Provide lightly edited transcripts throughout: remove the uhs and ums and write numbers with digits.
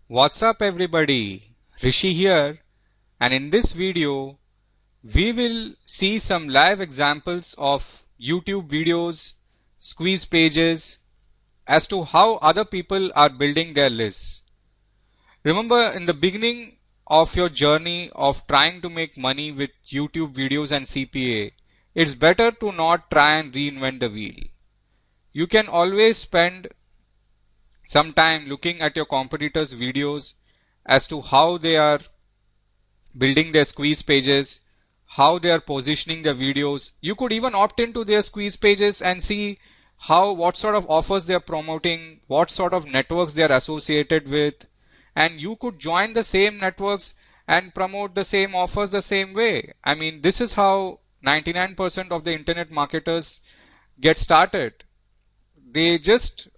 What's up everybody, Rishi here, and in this video we will see some live examples of YouTube videos, squeeze pages as to how other people are building their lists. Remember, in the beginning of your journey of trying to make money with YouTube videos and CPA, it's better to not try and reinvent the wheel. You can always spend some time looking at your competitors' videos as to how they are building their squeeze pages, how they are positioning their videos. You could even opt into their squeeze pages and see what sort of offers they are promoting, what sort of networks they are associated with, and you could join the same networks and promote the same offers the same way. I mean, this is how 99% of the internet marketers get started. They just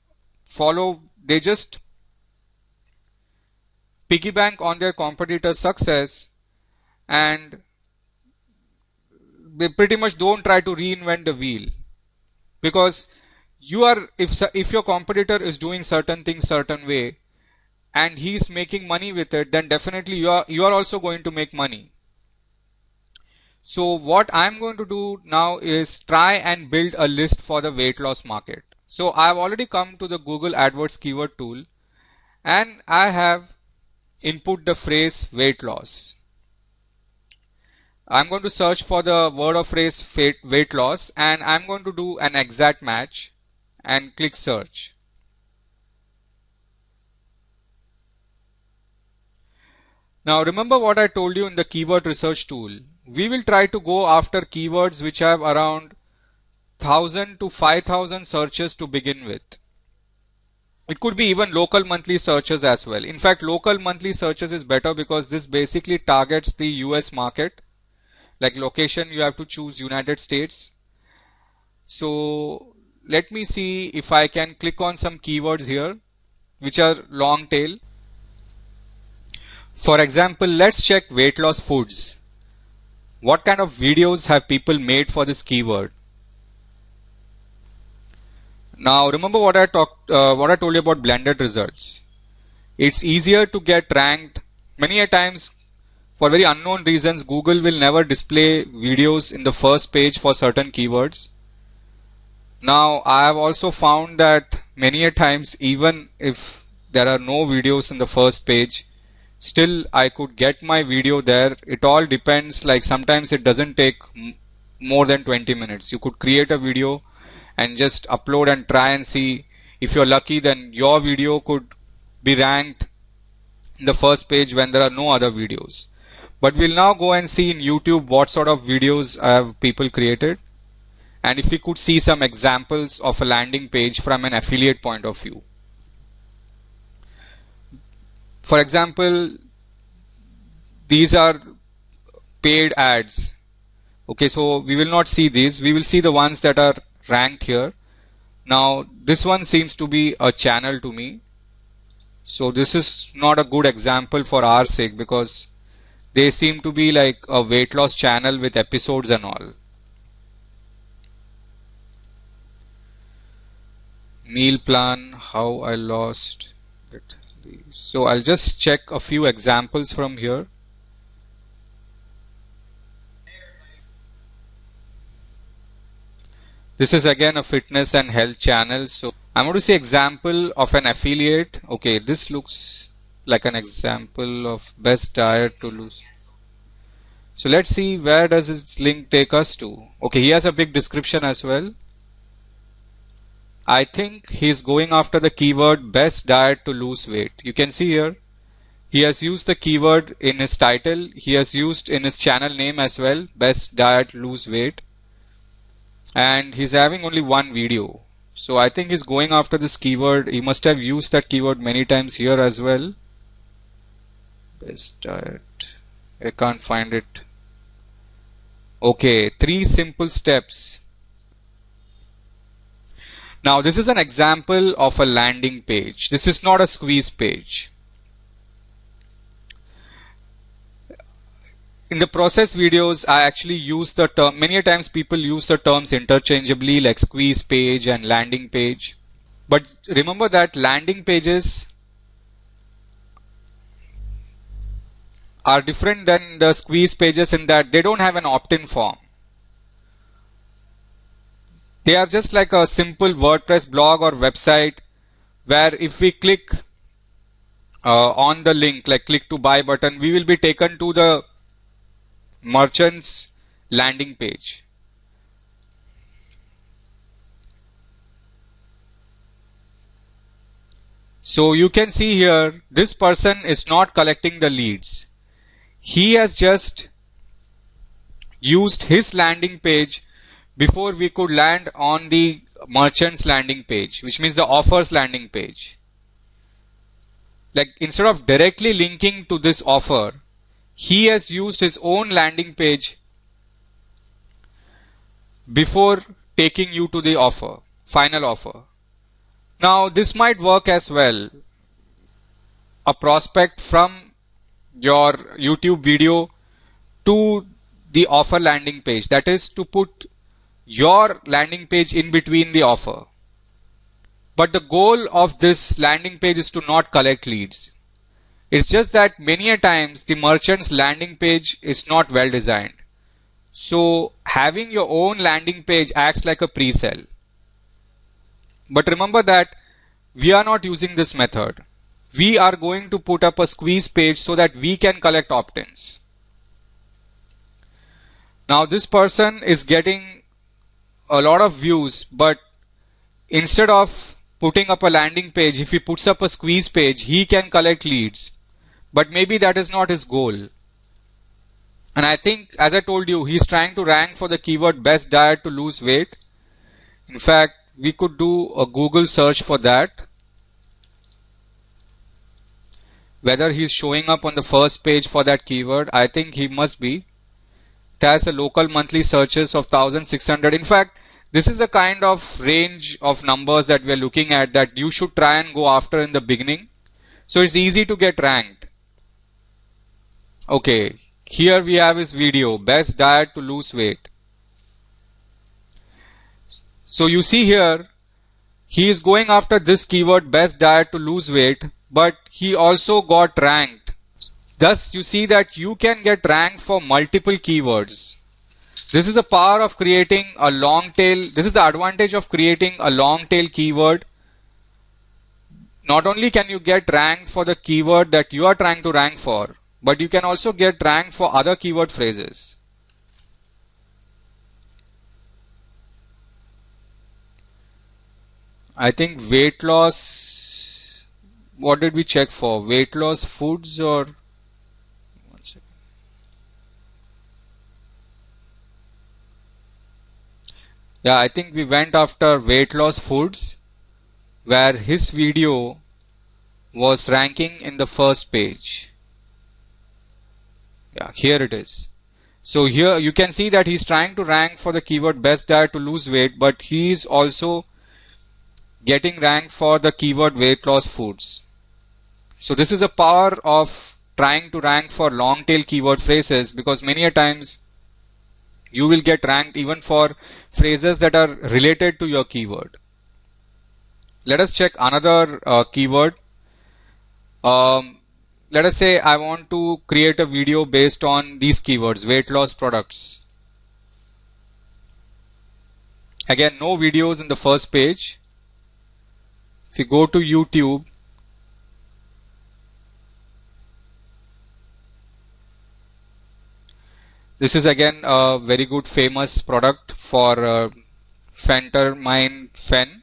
piggyback on their competitors' success, and they pretty much don't try to reinvent the wheel, because if your competitor is doing certain things certain way and he's making money with it, then definitely you are also going to make money. So what I'm going to do now is try and build a list for the weight loss market. So I've already come to the Google AdWords keyword tool and I have input the phrase weight loss. I'm going to search for the word or phrase weight loss, and I'm going to do an exact match and click search. Now remember what I told you in the keyword research tool. We will try to go after keywords which have around 1000 to 5000 searches to begin with. It could be even local monthly searches as well. In fact, local monthly searches is better because this basically targets the US market. Like location, you have to choose United States. So let me see if I can click on some keywords here which are long tail. For example, let's check weight loss foods. What kind of videos have people made for this keyword? Now remember what I told you about blended results. It's easier to get ranked. Many a times, for very unknown reasons, Google will never display videos in the first page for certain keywords. Now I have also found that many a times, even if there are no videos in the first page, still I could get my video there. It all depends. Like sometimes it doesn't take more than 20 minutes. You could create a video and just upload and try and see. If you're lucky, then your video could be ranked in the first page when there are no other videos. But we'll now go and see in YouTube what sort of videos have people created, and if we could see some examples of a landing page from an affiliate point of view. For example, these are paid ads. Okay, so we will not see these. We will see the ones that are ranked here. Now this one seems to be a channel to me. So this is not a good example for our sake because they seem to be like a weight loss channel with episodes and all. Meal plan, how I lost it. So I'll just check a few examples from here. This is again a fitness and health channel. So I'm going to see example of an affiliate. Okay, this looks like an example of best diet to lose. So let's see, where does this link take us to? Okay, he has a big description as well. I think he's going after the keyword best diet to lose weight. You can see here, he has used the keyword in his title. He has used in his channel name as well, best diet lose weight. And he's having only one video. So I think he's going after this keyword. He must have used that keyword many times here as well. Best diet. I can't find it. Okay, 3 simple steps. Now this is an example of a landing page. This is not a squeeze page. In the process videos, I actually use the term, many times people use the terms interchangeably, like squeeze page and landing page. But remember that landing pages are different than the squeeze pages in that they don't have an opt-in form. They are just like a simple WordPress blog or website where if we click on the link, like click to buy button, we will be taken to the merchant's landing page. So you can see here, this person is not collecting the leads. He has just used his landing page before we could land on the merchant's landing page, which means the offers landing page. Like instead of directly linking to this offer, he has used his own landing page before taking you to the offer, final offer. Now this might work as well. A prospect from your YouTube video to the offer landing page, that is to put your landing page in between the offer. But the goal of this landing page is to not collect leads. It's just that many a times the merchant's landing page is not well designed. So having your own landing page acts like a pre-sale. But remember that we are not using this method. We are going to put up a squeeze page so that we can collect opt-ins. Now this person is getting a lot of views, but instead of putting up a landing page, if he puts up a squeeze page, he can collect leads. But maybe that is not his goal. And I think, as I told you, he's trying to rank for the keyword best diet to lose weight. In fact, we could do a Google search for that. Whether he's showing up on the first page for that keyword, I think he must be. It has a local monthly searches of 1600. In fact, this is a kind of range of numbers that we are looking at that you should try and go after in the beginning. So it's easy to get ranked. Okay, here we have his video, best diet to lose weight. So you see here, he is going after this keyword best diet to lose weight, but he also got ranked. Thus you see that you can get ranked for multiple keywords. This is the power of creating a long tail. This is the advantage of creating a long tail keyword. Not only can you get ranked for the keyword that you are trying to rank for, but you can also get ranked for other keyword phrases. I think weight loss, what did we check for? Weight loss foods or? One second. Yeah, I think we went after weight loss foods, where his video was ranking in the first page. Yeah, here it is. So here you can see that he's trying to rank for the keyword best diet to lose weight, but he is also getting ranked for the keyword weight loss foods. So this is a power of trying to rank for long tail keyword phrases, because many a times you will get ranked even for phrases that are related to your keyword. Let us check another keyword. Let us say I want to create a video based on these keywords, weight loss products. Again, no videos in the first page. If you go to YouTube, this is again a very good famous product for Phentermine Fen.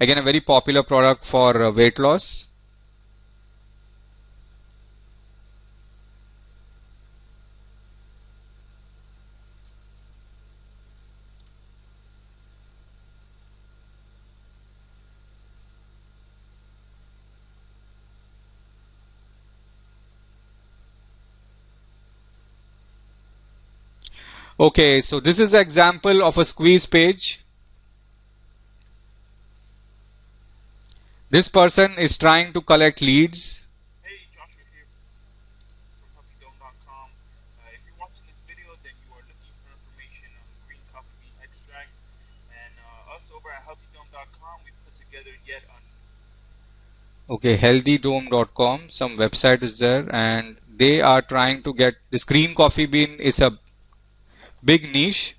Again, a very popular product for weight loss. Okay, so this is an example of a squeeze page. This person is trying to collect leads. Hey, Joshua here from HealthyDome.com. If you're watching this video, then you are looking for information on green coffee bean extract. And us over at HealthyDome.com, we put together yet Okay, HealthyDome.com, some website is there, and they are trying to get this green coffee bean is a big niche.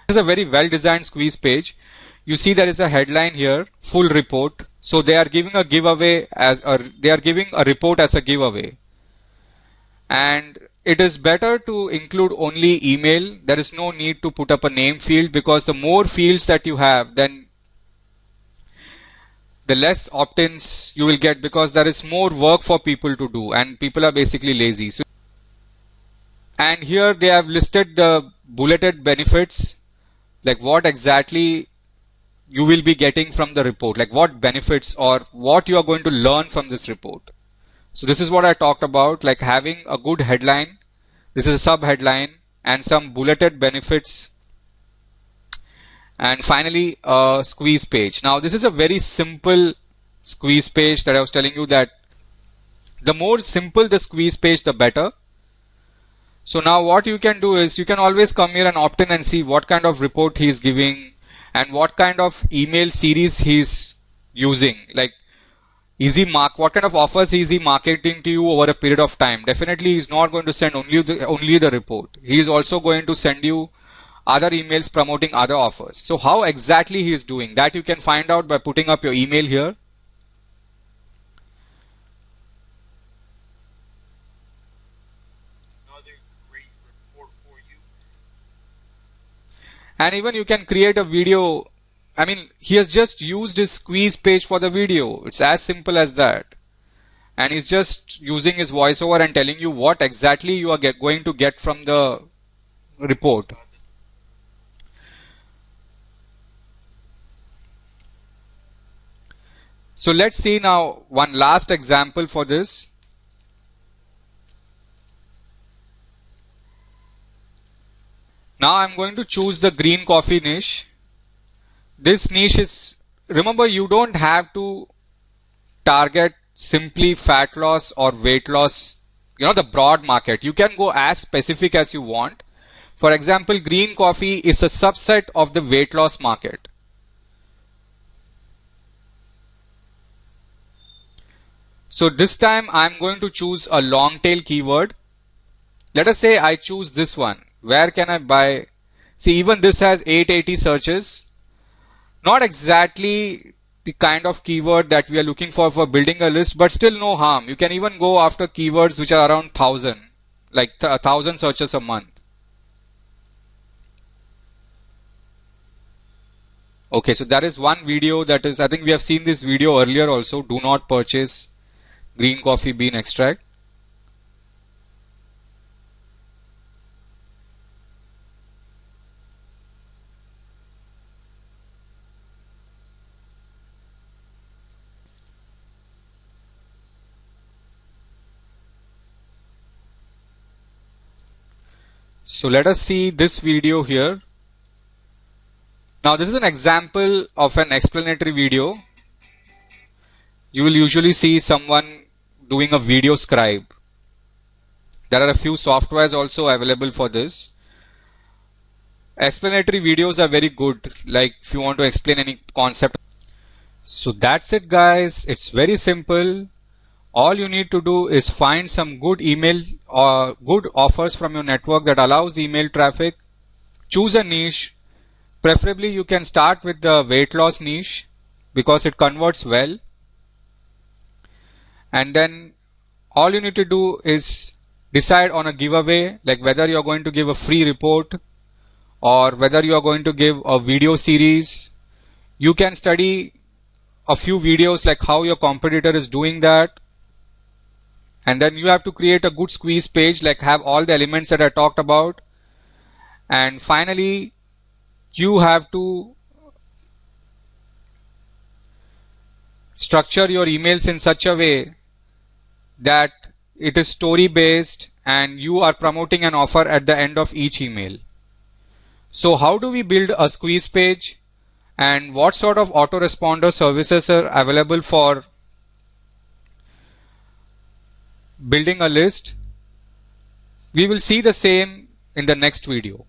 This is a very well designed squeeze page. You see there is a headline here, full report. So they are giving a giveaway they are giving a report as a giveaway. And it is better to include only email. There is no need to put up a name field, because the more fields that you have, then the less opt-ins you will get, because there is more work for people to do and people are basically lazy. So, and here they have listed the bulleted benefits, like what exactly you will be getting from the report, like what benefits or what you are going to learn from this report. So this is what I talked about, like having a good headline. This is a sub headline and some bulleted benefits. And finally, a squeeze page. Now this is a very simple squeeze page that I was telling you, that the more simple the squeeze page, the better. So now what you can do is you can always come here and opt in and see what kind of report he is giving and what kind of email series he's using. Like, what kind of offers is he marketing to you over a period of time? Definitely he's not going to send only the report. He is also going to send you other emails promoting other offers. So how exactly he is doing that, you can find out by putting up your email here. Another great report for you. And even you can create a video. I mean, he has just used his squeeze page for the video. It's as simple as that. And he's just using his voiceover and telling you what exactly you are going to get from the report. So let's see now one last example for this. Now I'm going to choose the green coffee niche. This niche is, remember, you don't have to target simply fat loss or weight loss, the broad market. You can go as specific as you want. For example, green coffee is a subset of the weight loss market. So this time I'm going to choose a long tail keyword. Let us say I choose this one. Where can I buy? See, even this has 880 searches. Not exactly the kind of keyword that we are looking for building a list, but still no harm. You can even go after keywords which are around 1000, like 1000 searches a month. Okay, so that is one video that is, I think we have seen this video earlier also. Do not purchase green coffee bean extract. So let us see this video here. Now this is an example of an explanatory video. You will usually see someone doing a video scribe. There are a few softwares also available for this. Explanatory videos are very good, like if you want to explain any concept. So that's it, guys. It's very simple. All you need to do is find some good email or good offers from your network that allows email traffic. Choose a niche. Preferably you can start with the weight loss niche because it converts well. And then all you need to do is decide on a giveaway, like whether you are going to give a free report or whether you are going to give a video series. You can study a few videos like how your competitor is doing that. And then you have to create a good squeeze page, like have all the elements that I talked about. And finally, you have to structure your emails in such a way that it is story based and you are promoting an offer at the end of each email. So how do we build a squeeze page and what sort of autoresponder services are available for building a list? We will see the same in the next video.